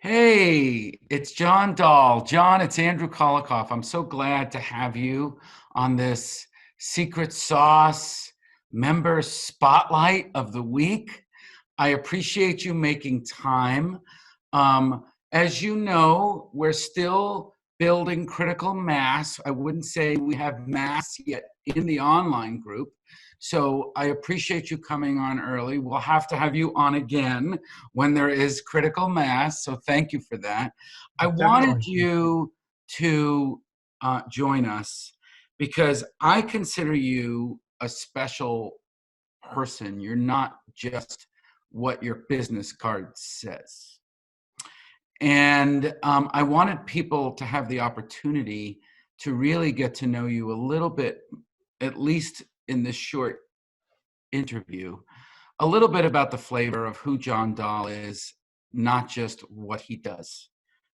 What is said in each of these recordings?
Hey, it's John Dahl. John, it's Andrew Kolikoff. I'm so glad to have you on this Secret Sauce member spotlight of the week. I appreciate you making time. As you know, we're still building critical mass. I wouldn't say we have mass yet in the online group. So I appreciate you coming on early. We'll have to have you on again when there is critical mass. So thank you for that. I wanted Definitely. you to join us because I consider you a special person. You're not just what your business card says. And I wanted people to have the opportunity to really get to know you a little bit, at least in this short interview, a little bit about the flavor of who John Dahl is, not just what he does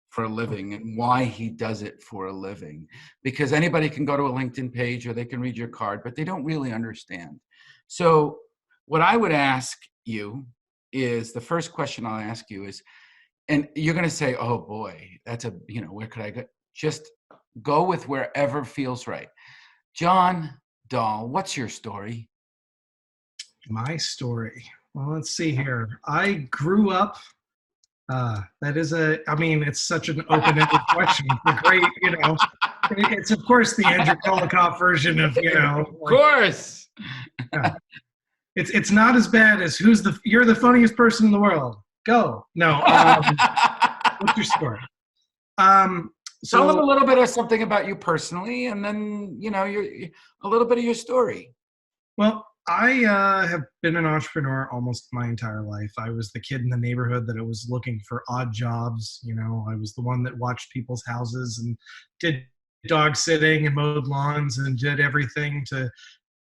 for a living and why he does it for a living. Because anybody can go to a LinkedIn page or they can read your card, but they don't really understand. So what I would ask you is, the first question I'll ask you is, and you're going to say, oh boy, that's where could I go? Just go with wherever feels right. John Dahl, what's your story? My story. Well, let's see here. I grew up. I mean, it's such an open-ended question. It's a great, it's of course the Andrew Kolikoff version of, Of like, course. yeah. It's not as bad as you're the funniest person in the world. Go. No. What's your story? Um, Tell them a so little bit of something about you personally, and then a little bit of your story. Well, I have been an entrepreneur almost my entire life. I was the kid in the neighborhood that was looking for odd jobs. I was the one that watched people's houses and did dog sitting and mowed lawns and did everything to,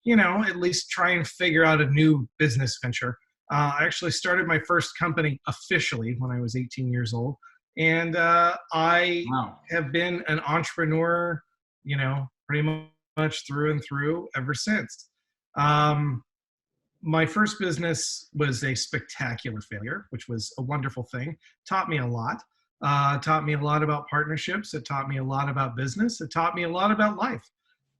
at least try and figure out a new business venture. I actually started my first company officially when I was 18 years old. And I Wow. have been an entrepreneur, pretty much through and through ever since. Um, my first business was a spectacular failure, which was a wonderful thing. Taught me a lot. Taught me a lot about partnerships. It taught me a lot about business. It taught me a lot about life.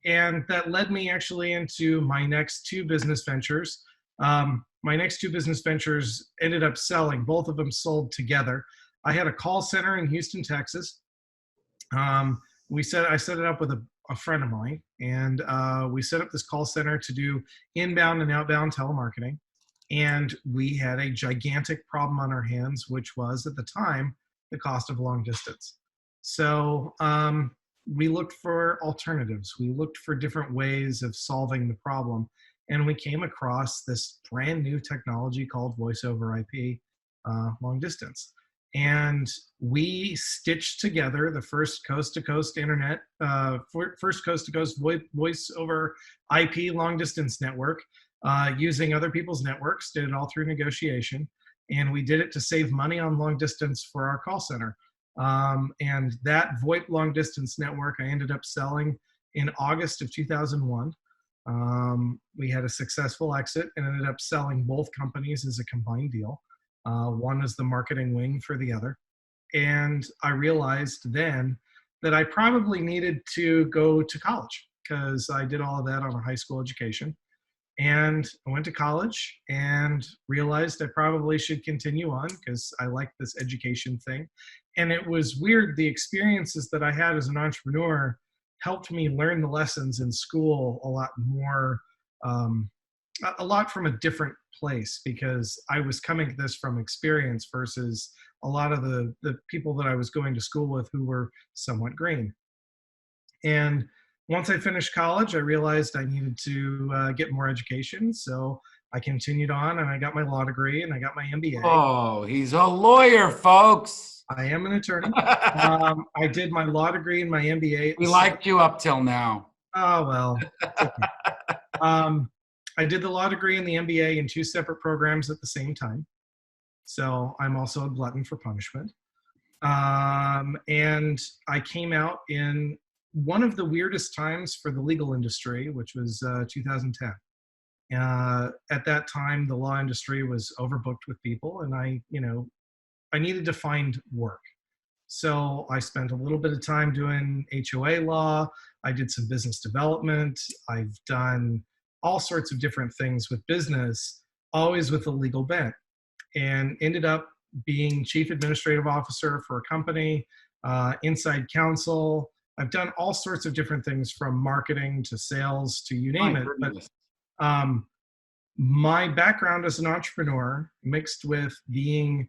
And that led me actually into my next two business ventures. My next two business ventures ended up selling. Both of them sold together. I had a call center in Houston, Texas. I set it up with a friend of mine, and we set up this call center to do inbound and outbound telemarketing. And we had a gigantic problem on our hands, which was at the time the cost of long distance. So we looked for alternatives. We looked for different ways of solving the problem, and we came across this brand new technology called voice over IP long distance. And we stitched together the first coast-to-coast internet, first coast-to-coast voice over IP long-distance network using other people's networks, did it all through negotiation. And we did it to save money on long distance for our call center. And that VoIP long-distance network I ended up selling in August of 2001. We had a successful exit and ended up selling both companies as a combined deal. One is the marketing wing for the other. And I realized then that I probably needed to go to college because I did all of that on a high school education. And I went to college and realized I probably should continue on because I liked this education thing. And it was weird. The experiences that I had as an entrepreneur helped me learn the lessons in school a lot more, a lot from a different place, because I was coming at this from experience versus a lot of the people that I was going to school with who were somewhat green. And once I finished college, I realized I needed to get more education. So I continued on and I got my law degree and I got my MBA. Oh, he's a lawyer, folks. I am an attorney. I did my law degree and my MBA at We the same. liked you up till now. Oh, well. Okay. I did the law degree and the MBA in two separate programs at the same time. So I'm also a glutton for punishment. And I came out in one of the weirdest times for the legal industry, which was 2010. At that time, the law industry was overbooked with people, and I needed to find work. So I spent a little bit of time doing HOA law. I did some business development. I've done all sorts of different things with business, always with a legal bent, and ended up being chief administrative officer for a company, inside counsel. I've done all sorts of different things from marketing to sales to you My name it. But goodness. um, my background as an entrepreneur mixed with being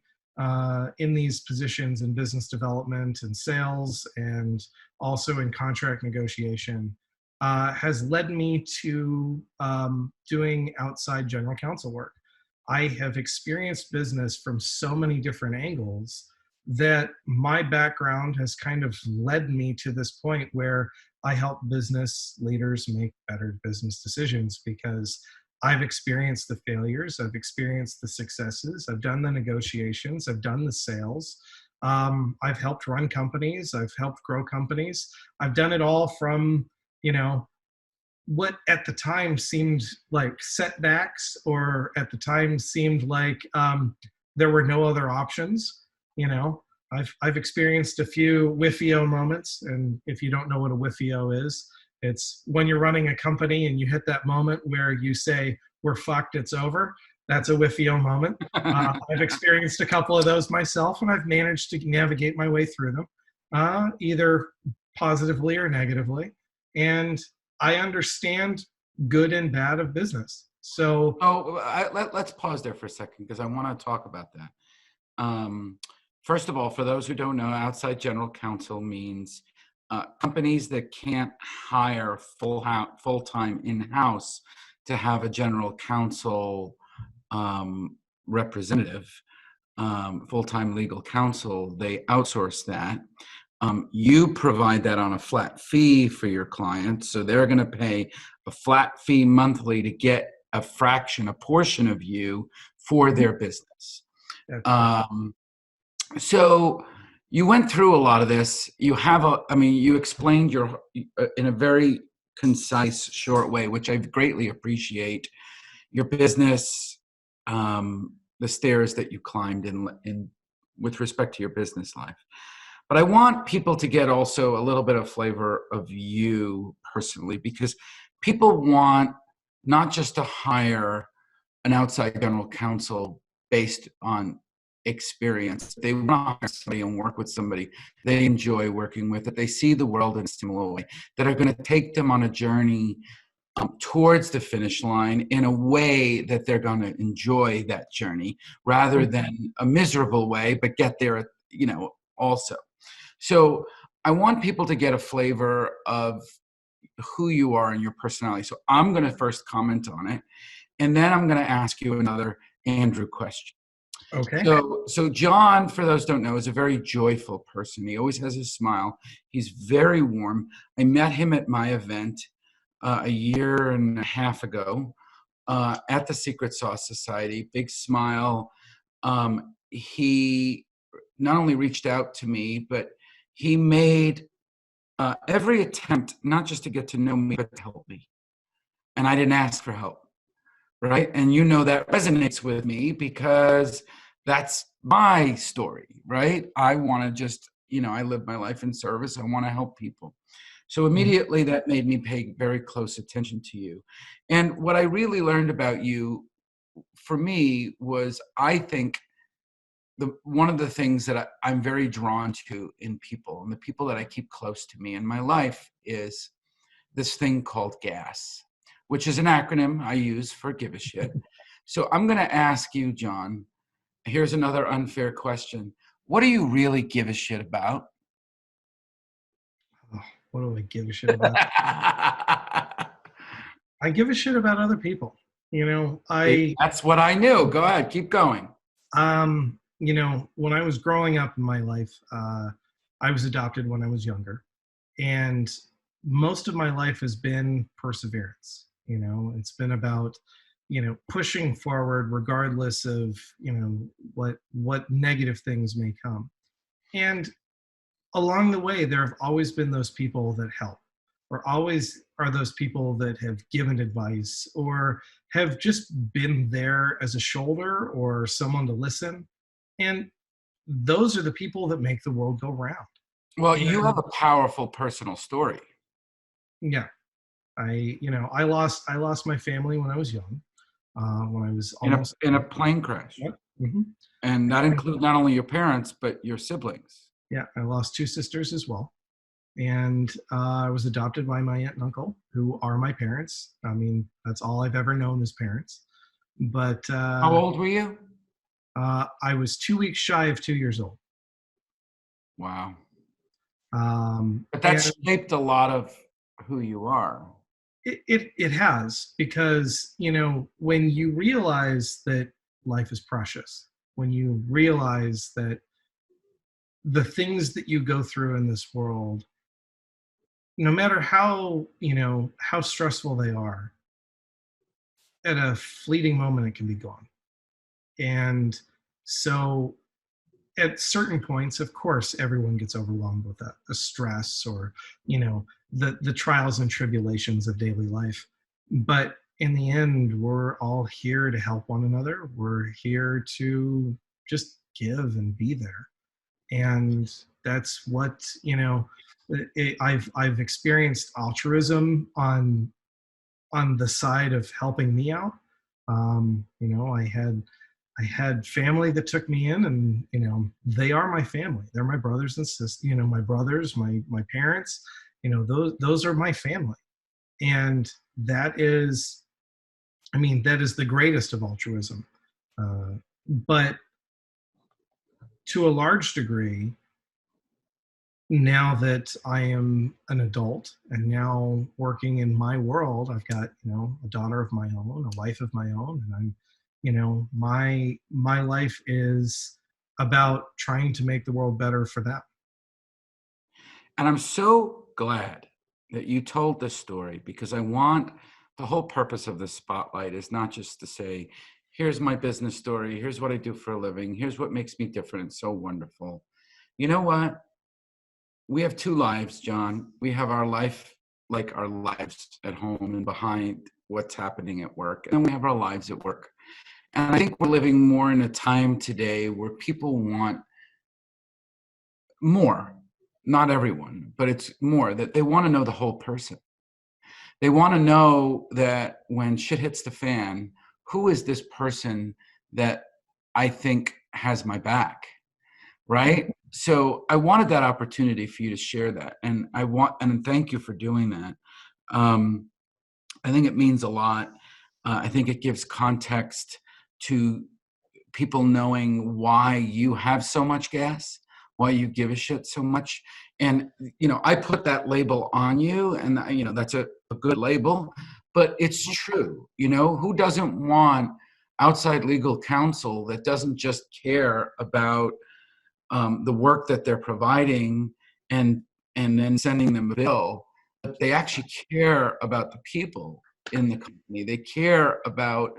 in these positions in business development and sales and also in contract negotiation has led me to doing outside general counsel work. I have experienced business from so many different angles that my background has kind of led me to this point where I help business leaders make better business decisions because I've experienced the failures, I've experienced the successes, I've done the negotiations, I've done the sales. I've helped run companies, I've helped grow companies. I've done it all from, you know, what at the time seemed like setbacks, or at the time seemed like there were no other options. You know, I've experienced a few whiffio moments, and if you don't know what a whiffio is, it's when you're running a company and you hit that moment where you say, "We're fucked, it's over." That's a whiffio moment. I've experienced a couple of those myself, and I've managed to navigate my way through them, either positively or negatively. And I understand good and bad of business. So, Oh, let's pause there for a second because I want to talk about that. Um, First of all, for those who don't know, outside general counsel means companies that can't hire full-time in-house to have a general counsel representative, full-time legal counsel. They outsource that. You provide that on a flat fee for your clients, so they're going to pay a flat fee monthly to get a fraction, a portion of you for their business. that's correct. So you went through a lot of this. You explained in a very concise, short way, which I greatly appreciate, your business, the stairs that you climbed in with respect to your business life. But I want people to get also a little bit of flavor of you personally, because people want not just to hire an outside general counsel based on experience. They want to hire somebody and work with somebody they enjoy working with, that they see the world in a similar way, that are going to take them on a journey towards the finish line in a way that they're going to enjoy that journey rather than a miserable way, but get there, also. So I want people to get a flavor of who you are and your personality. So I'm going to first comment on it, and then I'm going to ask you another Andrew question. Okay. So John, for those who don't know, is a very joyful person. He always has a smile. He's very warm. I met him at my event a year and a half ago at the Secret Sauce Society. Big smile. He not only reached out to me, but he made every attempt not just to get to know me, but to help me. And I didn't ask for help, right? And that resonates with me because that's my story, right? I want to just, I live my life in service. I want to help people. So Mhm. immediately that made me pay very close attention to you. And what I really learned about you, for me, was I think one of the things that I'm very drawn to in people, and the people that I keep close to me in my life, is this thing called GAS, which is an acronym I use for give a shit. So I'm going to ask you, John, here's another unfair question. What do you really give a shit about? Oh, what do I give a shit about? I give a shit about other people. You know, I That's what I knew. Go ahead, keep going. when I was growing up in my life, I was adopted when I was younger, and most of my life has been perseverance. It's been about pushing forward regardless of what negative things may come. And along the way, there have always been those people that help, or always are those people that have given advice or have just been there as a shoulder or someone to listen. And those are the people that make the world go round. Well, you have And a powerful personal story. yeah, I lost my family when I was young, when I was almost In a plane crash. yep. Hmm. And that includes not only your parents, but your siblings. Yeah, I lost two sisters as well. And I was adopted by my aunt and uncle, who are my parents. I mean, that's all I've ever known as parents. But How old were you? I was 2 weeks shy of 2 years old. Wow. But that And shaped a lot of who you are. it has, because when you realize that life is precious, when you realize that the things that you go through in this world, no matter how stressful they are, at a fleeting moment it can be gone. And so at certain points, of course, everyone gets overwhelmed with that, the stress, or the trials and tribulations of daily life. But in the end, we're all here to help one another. We're here to just give and be there. And that's what I've experienced altruism on the side of helping me out. I had family that took me in, and they are my family. They're my brothers and sisters. My brothers, my parents. Those are my family, and that is the greatest of altruism. But to a large degree, now that I am an adult and now working in my world, I've got, a daughter of my own, a wife of my own, and my life is about trying to make the world better for them. And I'm so glad that you told this story, because I want the whole purpose of this spotlight is not just to say, here's my business story, here's what I do for a living, here's what makes me different. It's so wonderful. You know what? We have two lives, John. We have our life, like our lives at home and behind what's happening at work. And we have our lives at work. And I think we're living more in a time today where people want more. Not everyone, but it's more that they want to know the whole person. They want to know that when shit hits the fan, who is this person that I think has my back? Right? So I wanted that opportunity for you to share that. And thank you for doing that. Um, I think it means a lot. I think it gives context to people knowing why you have so much gas, why you give a shit so much. And, I put that label on you, and, that's a good label, but it's true. Who doesn't want outside legal counsel that doesn't just care about the work that they're providing and then sending them a bill, but they actually care about the people in the company. They care about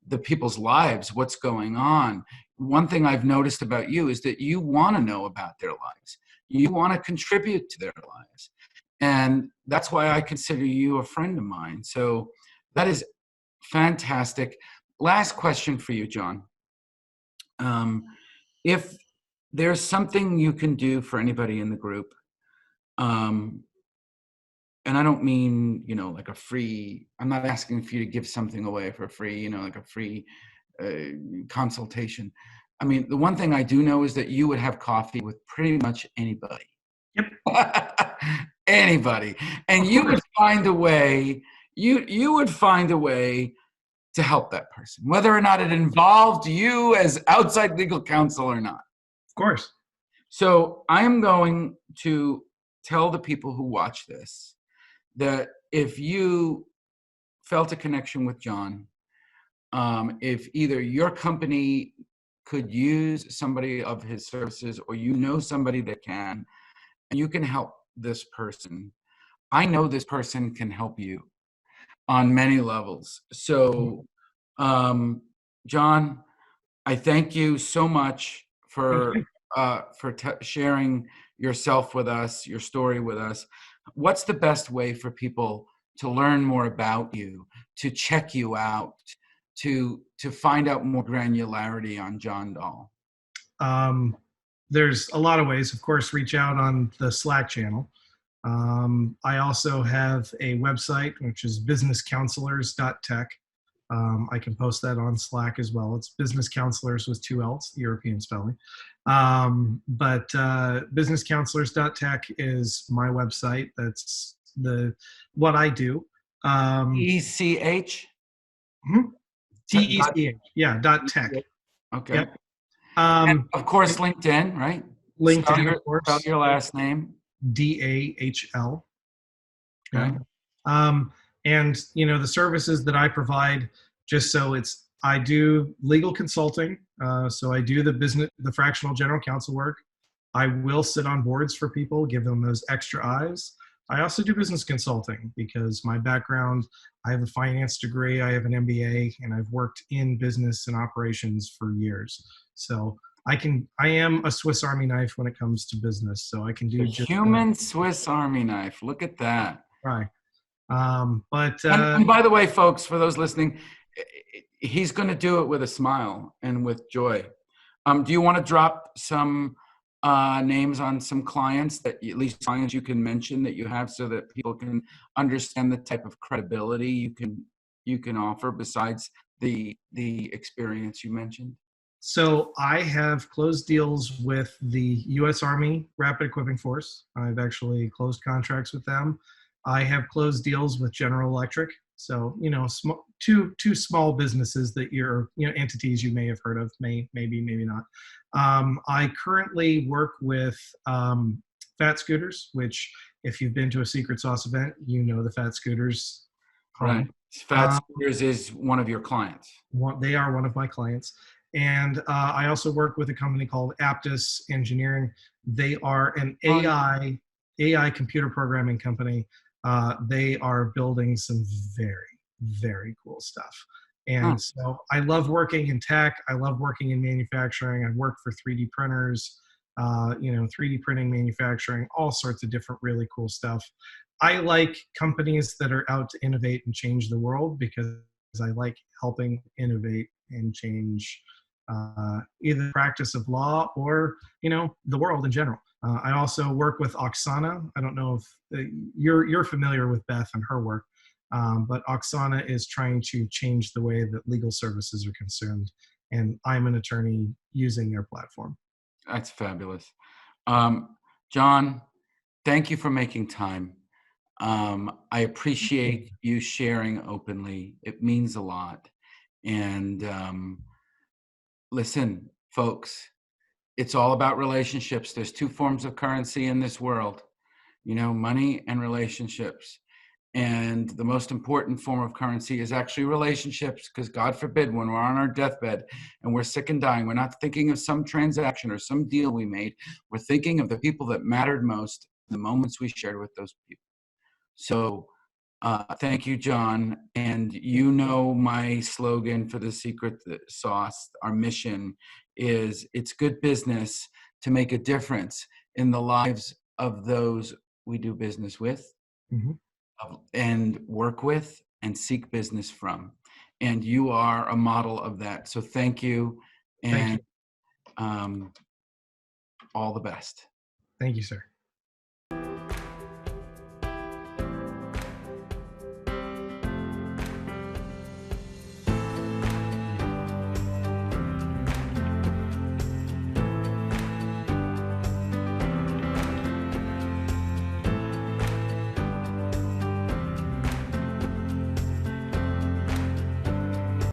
the people's lives, what's going on. One thing I've noticed about you is that you want to know about their lives. You want to contribute to their lives. And that's why I consider you a friend of mine. So that is fantastic. Last question for you, John. If there's something you can do for anybody in the group, um, and I don't mean, like a free, I'm not asking for you to give something away for free, like a free consultation. I mean, the one thing I do know is that you would have coffee with pretty much anybody. Yep. Anybody. And you would find a way, you would find a way to help that person, whether or not it involved you as outside legal counsel or not. Of course. So I am going to tell the people who watch this that if you felt a connection with John, if either your company could use somebody of his services, or somebody that can, and you can help this person, I know this person can help you on many levels. So, John, I thank you so much for Okay. sharing yourself with us, your story with us. What's the best way for people to learn more about you, to check you out, to find out more granularity on John Dahl? There's a lot of ways. Of course, reach out on the Slack channel. I also have a website, which is businesscounselors.tech. I can post that on Slack as well. It's business counselors with two L's, European spelling. But businesscounselors.tech is my website. That's what I do. ECH? TECH, yeah, .tech. Okay. Yep. And of course, LinkedIn, right? LinkedIn, of Spell course, your last name. DAHL. Yeah. Okay. And the services that I provide, just so I do legal consulting. So I do the fractional general counsel work. I will sit on boards for people, give them those extra eyes. I also do business consulting because my background, I have a finance degree, I have an MBA, and I've worked in business and operations for years. So I am a Swiss Army knife when it comes to business. So I can do The just human Swiss Army knife. Look at that. right. And by the way, folks, for those listening, he's going to do it with a smile and with joy. Do you want to drop some names on some clients at least clients you can mention that you have, so that people can understand the type of credibility you can offer besides the experience you mentioned? So I have closed deals with the U.S. Army Rapid Equipping Force. I've actually closed contracts with them. I have closed deals with General Electric. So two small businesses that entities you may have heard of, maybe not. I currently work with Fat Scooters, which if you've been to a Secret Sauce event, the Fat Scooters. Right. Fat Scooters is one of your clients. They are one of my clients. And I also work with a company called Aptus Engineering. They are an AI computer programming company. They are building some very, very cool stuff. And so I love working in tech. I love working in manufacturing. I work for 3D printers, 3D printing, manufacturing, all sorts of different really cool stuff. I like companies that are out to innovate and change the world because I like helping innovate and change either the practice of law or the world in general. I also work with Oksana. I don't know if you're familiar with Beth and her work, but Oksana is trying to change the way that legal services are consumed, and I'm an attorney using their platform. That's fabulous. John, thank you for making time. I appreciate you sharing openly. It means a lot. And listen, folks, it's all about relationships. There's two forms of currency in this world, money and relationships. And the most important form of currency is actually relationships, because God forbid, when we're on our deathbed and we're sick and dying, we're not thinking of some transaction or some deal we made. We're thinking of the people that mattered most, the moments we shared with those people. So thank you, John. And my slogan for the Secret Sauce, our mission is, it's good business to make a difference in the lives of those we do business with, and work with and seek business from. And you are a model of that. So thank you. And Thank you. All the best. Thank you, sir.